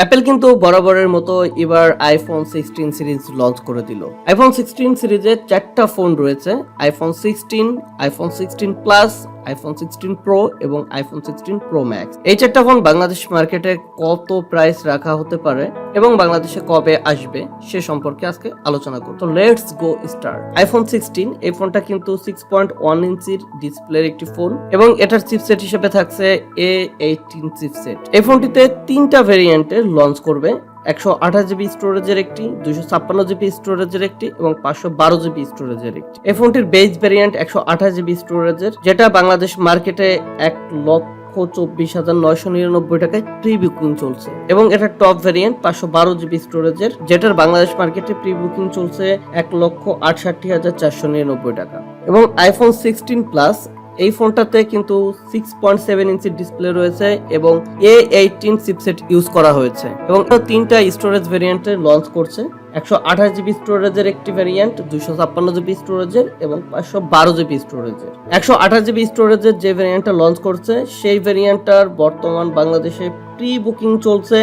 Apple কিন্তু বরাবরের মতো এবার আইফোন 16 সিরিজ লঞ্চ করে দিল। আইফোন 16 সিরিজে 4টা ফোন রয়েছে, iPhone 16, iPhone 16 plus, iPhone 16 pro এবং আইফোন 16 প্রো ম্যাক্স। এই 4টা ফোন বাংলাদেশ মার্কেটে কত প্রাইস রাখা হতে পারে এবং বাংলাদেশে কবে আসবে সে সম্পর্কে আজকে আলোচনা করব। তো লেটস গো স্টার্ট। আইফোন 16 এই ফোনটা কিন্তু 6.1 ইঞ্চির ডিসপ্লের একটি ফোন এবং এটার চিপসেট হিসেবে থাকছে A18 চিপসেট। এই ফোনটিতে 3টা ভেরিয়েন্টের লঞ্চ করবে। 128 জিবি স্টোরেজের একটি, 256 জিবি স্টোরেজের একটি এবং 512 জিবি স্টোরেজের একটি। এই ফোনটির বেস ভেরিয়েন্ট 128 জিবি স্টোরেজের, যেটা বাংলাদেশ মার্কেটে 1,24,999 টাকায় প্রি বুকিং চলছে এবং এটার টপ ভেরিয়েন্ট 512 জিবি স্টোরেজের, যেটার বাংলাদেশ মার্কেটে প্রি বুকিং চলছে 1,68,499 টাকা। এবং আইফোন 16 প্লাস এই ফোনটাতে কিন্তু 6.7 ইঞ্চির ডিসপ্লে রয়েছে এবং A18 চিপসেট ইউজ করা হয়েছে এবং 3টা স্টোরেজ ভেরিয়েন্টে লঞ্চ করছে। 128 জিবি স্টোরেজের একটি ভেরিয়েন্ট, 256 জিবি স্টোরেজের এবং 512 জিবি স্টোরেজের। 128 জিবি স্টোরেজের যে ভেরিয়েন্টটা লঞ্চ করছে সেই ভেরিয়েন্টটার বর্তমান বাংলাদেশে প্রি বুকিং চলছে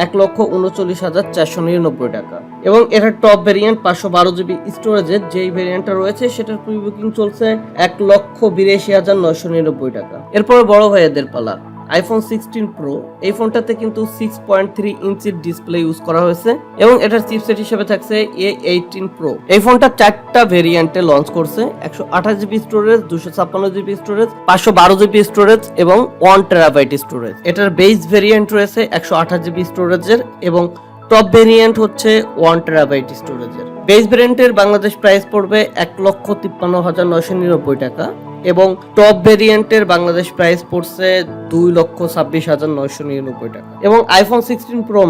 1,39,499 টাকা এবং এটার টপ ভেরিয়েন্ট 512 জিবি স্টোরেজের যেই ভেরিয়েন্টটা রয়েছে সেটার প্রি বুকিং চলছে 1,82,999 টাকা। এরপরে বড় ভাইয়াদের পালা, আইফোন 16 প্রো। এই ফোনটাতে কিন্তু 6.3 ইঞ্চির ডিসপ্লে ইউজ করা হয়েছে এবং এটার চিপসেট হিসেবে থাকছে A18 প্রো। এই ফোনটা 4টা ভেরিয়েন্টে লঞ্চ করছে, 128 GB storage, 256 GB storage, 512 GB storage এবং 1 টেরাবাইট স্টোরেজ। এটার বেস ভেরিয়েন্ট রয়েছে 128 জিবি স্টোরেজের এবং টপ ভেরিয়েন্ট হচ্ছে 1 টেরাবাইট স্টোরেজের। বেস ভেরিয়েন্টের বাংলাদেশ প্রাইস পড়বে 1,53,999 টাকা এবং টপ ভেরিয়েন্টের বাংলাদেশ প্রাইস পড়ছে 2,26,999 টাকা। এবং আইফোন 16 প্রো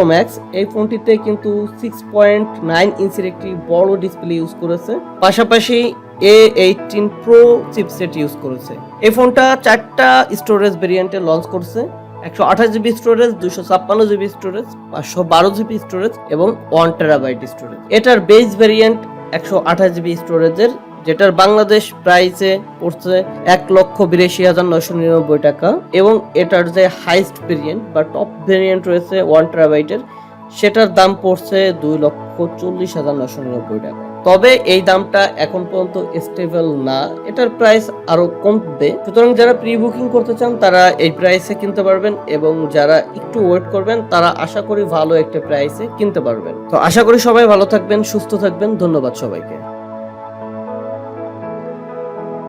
ম্যাক্স এই ফোনটিতে কিন্তু 6.9 ইঞ্চির একটি বড় ডিসপ্লে ইউজ করেছে, পাশাপাশি A18 প্রো চিপসেট ইউজ করেছে। এই ফোনটা 4টা স্টোরেজ ভেরিয়েন্টে লঞ্চ করছে, 128 GB storage, 256 GB storage, 512 GB storage এবং 1 টেরাবাইট স্টোরেজ। এটার বেস ভেরিয়েন্ট 128 জিবি স্টোরেজের, যেটার বাংলাদেশ প্রাইসে পড়ছে 1,82,999 টাকা এবং এটার যে হাইস্ট ভেরিয়েন্ট বা টপ ভেরিয়েন্ট রয়েছে 1 টেরাবাইটের, সেটার দাম পড়ছে 2,40,999 টাকা। তবে এই দামটা এখন পর্যন্ত স্টেবল না, এটার প্রাইস আরো কমবে। সুতরাং যারা প্রি বুকিং করতে চান তারা এই প্রাইসে কিনতে পারবেন এবং যারা একটু ওয়েট করবেন তারা আশা করি ভালো একটা প্রাইসে কিনতে পারবেন। তো আশা করি সবাই ভালো থাকবেন, সুস্থ থাকবেন। ধন্যবাদ সবাইকে।